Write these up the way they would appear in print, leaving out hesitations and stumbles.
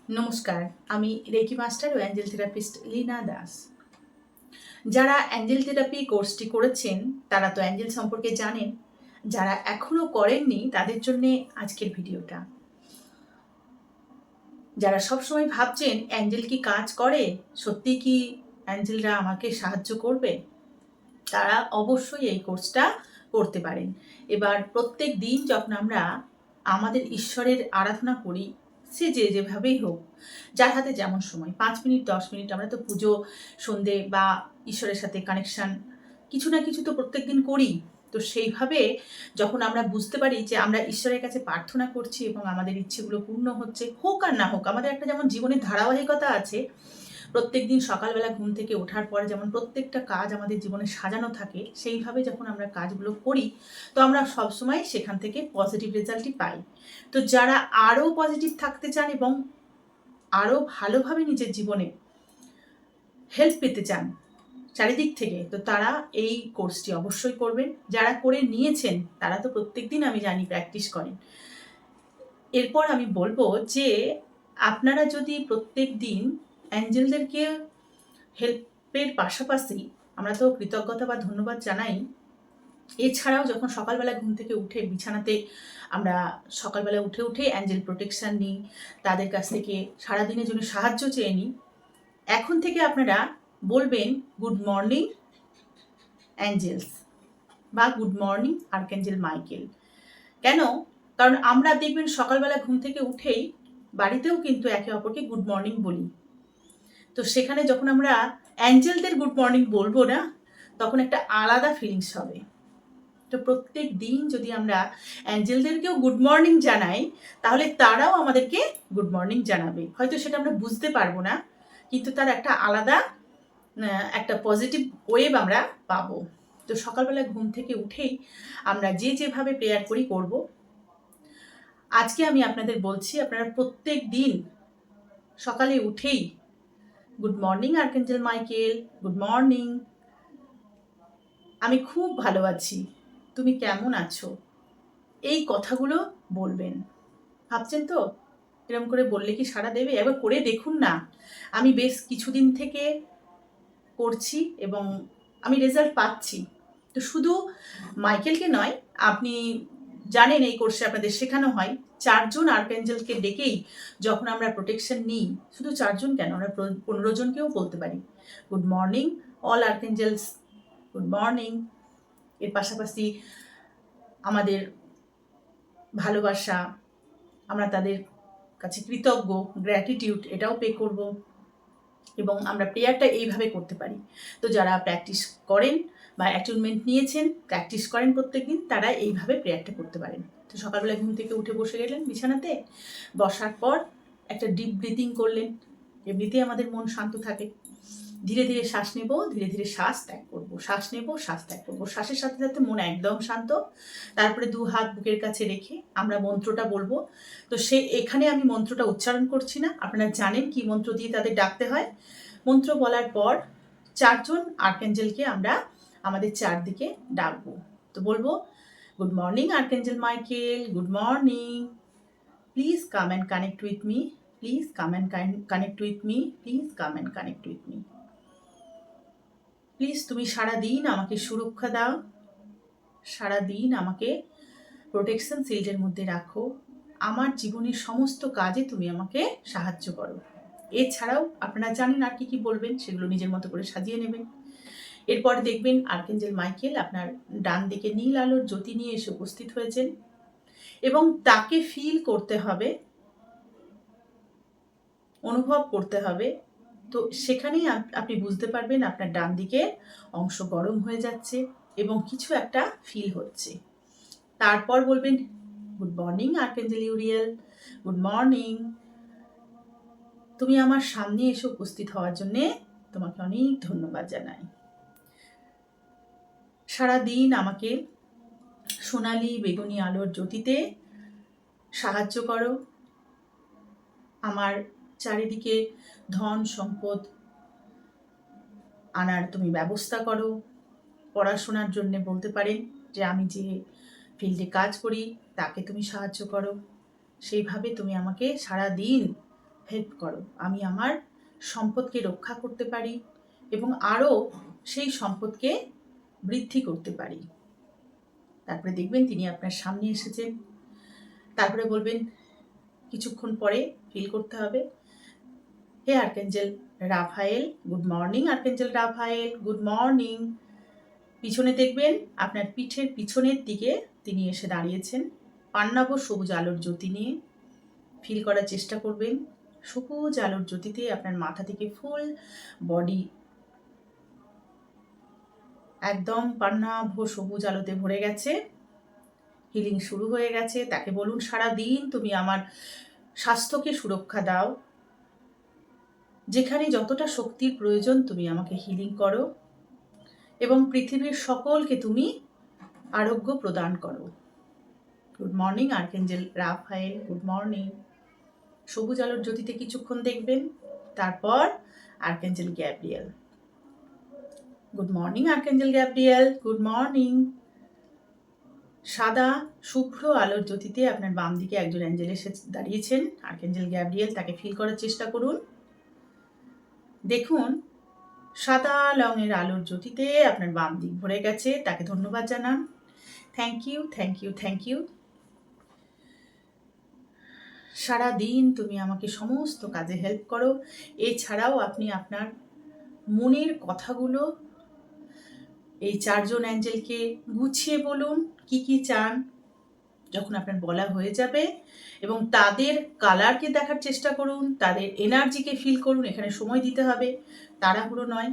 নমস্কার, আমি reiki master ও Angel therapist Leena Das. যারা অ্যাঞ্জেল থেরাপি কোর্সটি করেছেন তারা তো অ্যাঞ্জেল সম্পর্কে জানেন। যারা এখনও করেননি তাদের জন্যে আজকের ভিডিওটা। যারা সবসময় ভাবছেন অ্যাঞ্জেল কি কাজ করে, সত্যি কি অ্যাঞ্জেলরা আমাকে সাহায্য করবে, তারা অবশ্যই এই কোর্সটা করতে পারেন। এবার প্রত্যেক দিন যখন আমরা আমাদের ঈশ্বরের আরাধনা করি, সে যেভাবেই হোক, যার হাতে যেমন সময়, 5 মিনিট 10 মিনিট, আমরা তো পুজো সন্ধে বা ঈশ্বরের সাথে কানেকশান কিছু না কিছু তো প্রত্যেক দিন করি। তো সেইভাবে যখন আমরা বুঝতে পারি যে আমরা ঈশ্বরের কাছে প্রার্থনা করছি এবং আমাদের ইচ্ছেগুলো পূর্ণ হচ্ছে, হোক আর না হোক, আমাদের একটা যেমন জীবনের ধারাবাহিকতা আছে, প্রত্যেক দিন সকালবেলা ঘুম থেকে ওঠার পরে যেমন প্রত্যেকটা কাজ আমাদের জীবনে সাজানো থাকে, সেইভাবে যখন আমরা কাজগুলো করি তো আমরা সবসময় সেখান থেকে পজিটিভ রেজাল্টই পাই। তো যারা আরও পজিটিভ থাকতে চান এবং আরও ভালোভাবে নিজের জীবনে হেল্প পেতে চান চারিদিক থেকে, তো তারা এই কোর্সটি অবশ্যই করবেন। যারা করে নিয়েছেন তারা তো প্রত্যেক দিন আমি জানি প্র্যাকটিস করেন। এরপর আমি বলবো যে আপনারা যদি প্রত্যেক দিন অ্যাঞ্জেলদেরকে হেল্পের পাশাপাশি, আমরা তো কৃতজ্ঞতা বা ধন্যবাদ জানাই, এছাড়াও যখন সকালবেলা ঘুম থেকে উঠে বিছানাতে আমরা সকালবেলা উঠে অ্যাঞ্জেল প্রোটেকশান নিই, তাদের কাছ থেকে সারাদিনের জন্য সাহায্য চেয়ে নিই, এখন থেকে আপনারা বলবেন গুড মর্নিং অ্যাঞ্জেলস বা গুড মর্নিং আর্কঅ্যাঞ্জেল মাইকেল। কেন? কারণ আমরা দেখবেন সকালবেলা ঘুম থেকে উঠেই বাড়িতেও কিন্তু একে অপরকে গুড মর্নিং বলি। তো সেখানে যখন আমরা অ্যাঞ্জেলদের গুড মর্নিং বলবো না, তখন একটা আলাদা ফিলিংস হবে। তো প্রত্যেক দিন যদি আমরা অ্যাঞ্জেলদেরকেও গুড মর্নিং জানাই, তাহলে তারাও আমাদেরকে গুড মর্নিং জানাবে। হয়তো সেটা আমরা বুঝতে পারবো না, কিন্তু তার একটা আলাদা একটা পজিটিভ ওয়েভ আমরা পাবো। তো সকালবেলা ঘুম থেকে উঠেই আমরা যেভাবে প্রেয়ার করি করব। আজকে আমি আপনাদের বলছি, আপনারা প্রত্যেক দিন সকালে উঠেই good morning archangel Michael, good morning, আমি খুব ভালো আছি, তুমি কেমন আছো, এই কথাগুলো বলবেন। ভাবছেন তো এরকম করে বললে কি সাড়া দেবে? একবার করে দেখুন না। আমি বেশ কিছুদিন থেকে করছি এবং আমি রেজাল্ট পাচ্ছি। তো শুধু মাইকেলকে নয়, আপনি জানেন এই কোর্সে আপনাদের শেখানো হয় 4জন আর্কঅ্যাঞ্জেলকে ডেকেই যখন আমরা প্রোটেকশন নিই, শুধু 4জন কেন, আমরা 15 জনকেও বলতে পারি good morning all archangels, good morning. এর পাশাপাশি আমাদের ভালোবাসা, আমরা তাদের কাছে কৃতজ্ঞ, গ্র্যাটিটিউড, এটাও পে করব এবং আমরা প্রেয়ারটা এইভাবে করতে পারি। তো যারা প্র্যাকটিস করেন বা অ্যাটেনমেন্ট নিয়েছেন, প্র্যাকটিস করেন প্রত্যেক দিন, তারা এইভাবে প্রেয়ারটা করতে পারেন। তো সকালবেলা ঘুম থেকে উঠে বসে গেলেন বিছানাতে, বসার পর একটা ডিপ ব্রিথিং করলেন। এমনিতেই আমাদের মন শান্ত থাকে। ধীরে ধীরে শ্বাস নেব, ধীরে ধীরে শ্বাস ত্যাগ করব, শ্বাস নেব, শ্বাস ত্যাগ করব। শ্বাসের সাথে সাথে মন একদম শান্ত। তারপরে 2 হাত বুকের কাছে রেখে আমরা মন্ত্রটা বলবো। তো এখানে আমি মন্ত্রটা উচ্চারণ করছি না, আপনারা জানেন কি মন্ত্র দিয়ে তাদের ডাকতে হয়। মন্ত্র বলার পর 4জন আর্কঅ্যাঞ্জেলকে আমরা আমাদের চারদিকে ডাকবো। তো বলবো good morning archangel Michael, good morning, please come and connect with me, please come and connect with me, please come and connect with me. Please তুমি সারাদিন আমাকে সুরক্ষা দাও, সারাদিন আমাকে প্রোটেকশন শিল্ডের মধ্যে রাখো, আমার জীবনের সমস্ত কাজে তুমি আমাকে সাহায্য করো। এছাড়াও আপনারা জানেন আর কি বলবেন, সেগুলো নিজের মতো করে সাজিয়ে নেবেন। এরপর দেখবেন আর্কঅ্যাঞ্জেল মাইকেল আপনার ডান দিকে নীল আলোর জ্যোতি নিয়ে এসে উপস্থিত হয়েছেন এবং তাকে ফিল করতে হবে, অনুভব করতে হবে। তো সেখানেই আপনি বুঝতে পারবেন আপনার ডান দিকের অংশ গরম হয়ে যাচ্ছে এবং কিছু একটা ফিল হচ্ছে। তারপর বলবেন good morning archangel Uriel, good morning, তুমি আমার সামনে এসে উপস্থিত হওয়ার জন্যে তোমাকে অনেক ধন্যবাদ জানাই। সারাদিন আমাকে সোনালি বেগুনি আলোর জ্যোতিতে সাহায্য করো, আমার চারিদিকে ধন সম্পদ আনার তুমি ব্যবস্থা করো। পড়াশোনার জন্যে বলতে পারেন যে আমি যে ফিল্ডে কাজ করি তাকে তুমি সাহায্য করো, সেইভাবে তুমি আমাকে সারা দিন হেল্প করো, আমি আমার সম্পদকে রক্ষা করতে পারি এবং আরও সেই সম্পদকে বৃদ্ধি করতে পারি। তারপরে দেখবেন তিনি আপনার সামনে এসেছেন। তারপরে বলবেন, কিছুক্ষণ পরে ফিল করতে হবে, হে archangel Raphael, good morning archangel Raphael, good morning. পিছনে দেখবেন আপনার পিঠের পিছনের দিকে তিনি এসে দাঁড়িয়েছেন পান্নাভ সবুজ আলোর জ্যোতি নিয়ে। ফিল করার চেষ্টা করবেন, সবুজ আলোর জ্যোতিতে আপনার মাথা থেকে ফুল বডি একদম পান্নাভ সবুজ আলোতে ভরে গেছে। হিলিং শুরু হয়ে গেছে। তাকে বলুন, সারা দিন তুমি আমার স্বাস্থ্যকে সুরক্ষা দাও, যেখানে যতটা শক্তির প্রয়োজন তুমি আমাকে হিলিং করো এবং পৃথিবীর সকলকে তুমি আরোগ্য প্রদান করো। Good morning archangel Raphael, good morning. সবুজ আলোর জ্যোতিতে কিছুক্ষণ দেখবেন। তারপর archangel Gabriel, good morning archangel Gabriel, good morning. সাদা শুভ্র আলোর জ্যোতিতে আপনার বাম দিকে একজন অ্যাঞ্জেল এসে দাঁড়িয়েছেন, আর্কেঞ্জেল গ্যাব্রিয়েল। তাকে ফিল করার চেষ্টা করুন। দেখুন সাদা রঙের আলোর জ্যোতিতে আপনার বাম দিক ভরে গেছে। তাকে ধন্যবাদ জানান। Thank you, thank you, thank you. সারা দিন তুমি আমাকে সমস্ত কাজে হেল্প করো। এছাড়াও আপনি আপনার মনের কথাগুলো এই চারজন অ্যাঞ্জেলকে গুছিয়ে বলুন, কি কি চান। যখন আপনার বলা হয়ে যাবে এবং তাদের কালারকে দেখার চেষ্টা করুন, তাদের এনার্জিকে ফিল করুন। এখানে সময় দিতে হবে, তাড়াহুড়ো নয়।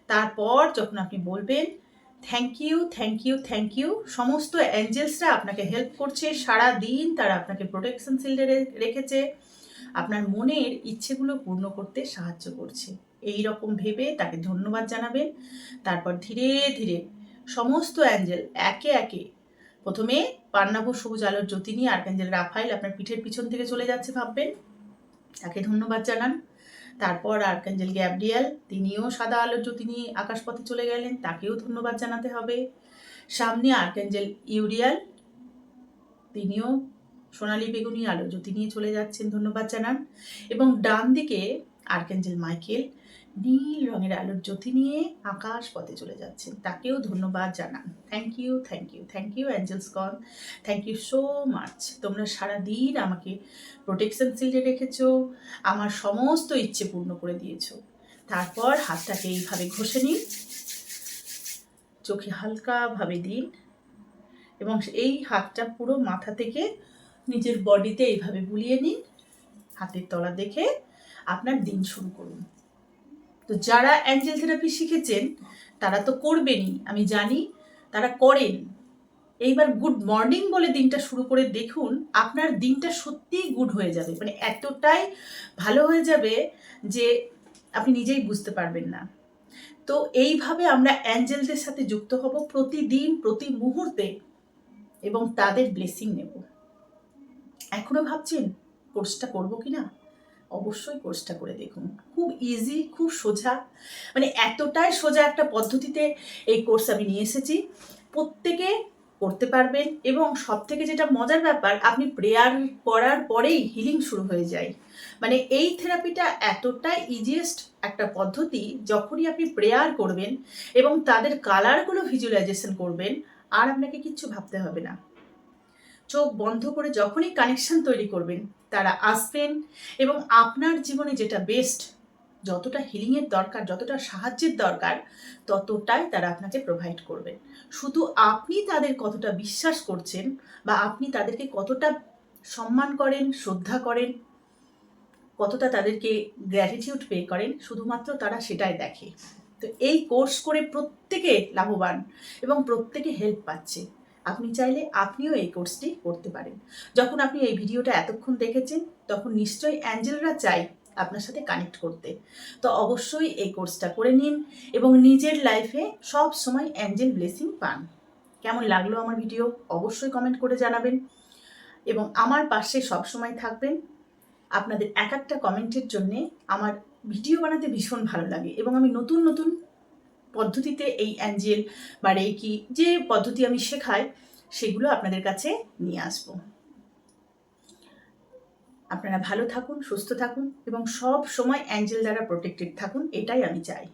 তারপর যখন আপনি বলবেন, thank you, thank you, thank you, সমস্ত অ্যাঞ্জেলসরা আপনাকে হেল্প করছে, সারা দিন তারা আপনাকে প্রোটেকশন শিল্ডে রেখেছে, আপনার মনের ইচ্ছেগুলো পূর্ণ করতে সাহায্য করছে, এই রকম ভেবে তাকে ধন্যবাদ জানাবেন। তারপর ধীরে ধীরে সমস্ত অ্যাঞ্জেল একে একে, প্রথমে পান্নাভ সবুজ আলোর জ্যোতি নিয়ে আর্কেঞ্জেল রাফায়েল আপনার পিঠের পিছন থেকে চলে যাচ্ছে ভাববেন, তাকে ধন্যবাদ জানান। তারপর আর্কেঞ্জেল গ্যাব্রিয়েল, তিনিও সাদা আলোর জ্যোতি নিয়ে আকাশপথে চলে গেলেন, তাকেও ধন্যবাদ জানাতে হবে। সামনে আর্কেঞ্জেল ইউরিয়াল, তিনিও সোনালী বেগুনি আলোর জ্যোতি নিয়ে চলে যাচ্ছেন, ধন্যবাদ জানান। এবং ডান দিকে আর্কেঞ্জেল মাইকেল নীল রঙের আলোর জ্যোতি নিয়ে আকাশ পথে চলে যাচ্ছেন, তাকেও ধন্যবাদ জানান। Thank you, thank you, thank you angels gone, thank you so much. তোমরা সারাদিন আমাকে প্রোটেকশন শিল্ডে রেখেছো, আমার সমস্ত ইচ্ছে পূর্ণ করে দিয়েছো। তারপর হাতটাকে এইভাবে ঘষে নিন, চোখে হালকাভাবে দিন এবং এই হাতটা পুরো মাথা থেকে নিজের বডিতে এইভাবে বুলিয়ে নিন। হাতের তলা দেখে আপনার দিন শুরু করুন। তো যারা অ্যাঞ্জেল থেরাপি শিখেছেন তারা তো করবেনই, আমি জানি তারা করেন। এইবার গুড মর্নিং বলে দিনটা শুরু করে দেখুন, আপনার দিনটা সত্যিই গুড হয়ে যাবে, মানে এতটাই ভালো হয়ে যাবে যে আপনি নিজেই বুঝতে পারবেন না। তো এইভাবে আমরা অ্যাঞ্জেলদের সাথে যুক্ত হব প্রতিদিন, প্রতি মুহূর্তে, এবং তাদের ব্লেসিং নেব। এখনো ভাবছেন কোর্সটা করবো কিনা? অবশ্যই কোর্সটা করে দেখুন, খুব ইজি, খুব সোজা, মানে এতটাই সোজা একটা পদ্ধতিতে এই কোর্স আমি নিয়ে এসেছি, প্রত্যেকে করতে পারবেন। এবং সব থেকে যেটা মজার ব্যাপার, আপনি প্রেয়ার করার পরেই হিলিং শুরু হয়ে যায়। মানে এই থেরাপিটা এতটাই ইজিয়েস্ট একটা পদ্ধতি, যখনই আপনি প্রেয়ার করবেন এবং তাদের কালারগুলো ভিজুয়ালাইজেশন করবেন, আর আপনাকে কিচ্ছু ভাবতে হবে না। চোখ বন্ধ করে যখনই কানেকশন তৈরি করবেন, তারা আসবেন এবং আপনার জীবনে যেটা বেস্ট, যতটা হিলিংয়ের দরকার, যতটা সাহায্যের দরকার, ততটাই তারা আপনাকে প্রোভাইড করবেন। শুধু আপনি তাদের কতটা বিশ্বাস করছেন বা আপনি তাদেরকে কতটা সম্মান করেন, শ্রদ্ধা করেন, কতটা তাদেরকে গ্র্যাটিটিউড পে করেন, শুধুমাত্র তারা সেটাই দেখে। তো এই কোর্স করে প্রত্যেকে লাভবান এবং প্রত্যেকে হেল্প পাচ্ছে। আপনি চাইলে আপনিও এই কোর্সটি করতে পারেন। যখন আপনি এই ভিডিওটা এতক্ষণ দেখেছেন, তখন নিশ্চয়ই অ্যাঞ্জেলরা চাই আপনার সাথে কানেক্ট করতে। তো অবশ্যই এই কোর্সটা করে নিন এবং নিজের লাইফে সব সময় অ্যাঞ্জেল ব্লেসিং পান। কেমন লাগলো আমার ভিডিও অবশ্যই কমেন্ট করে জানাবেন এবং আমার পাশে সবসময় থাকবেন। আপনাদের এক একটা কমেন্টের জন্যে আমার ভিডিও বানাতে ভীষণ ভালো লাগে এবং আমি নতুন নতুন পদ্ধতিতে এই অ্যাঞ্জেল বা রেকি যে পদ্ধতি আমি শেখাই, সেগুলো আপনাদের কাছে নিয়ে আসবো। আপনারা ভালো থাকুন, সুস্থ থাকুন এবং সব সময় অ্যাঞ্জেল দ্বারা প্রোটেক্টেড থাকুন, এটাই আমি চাই।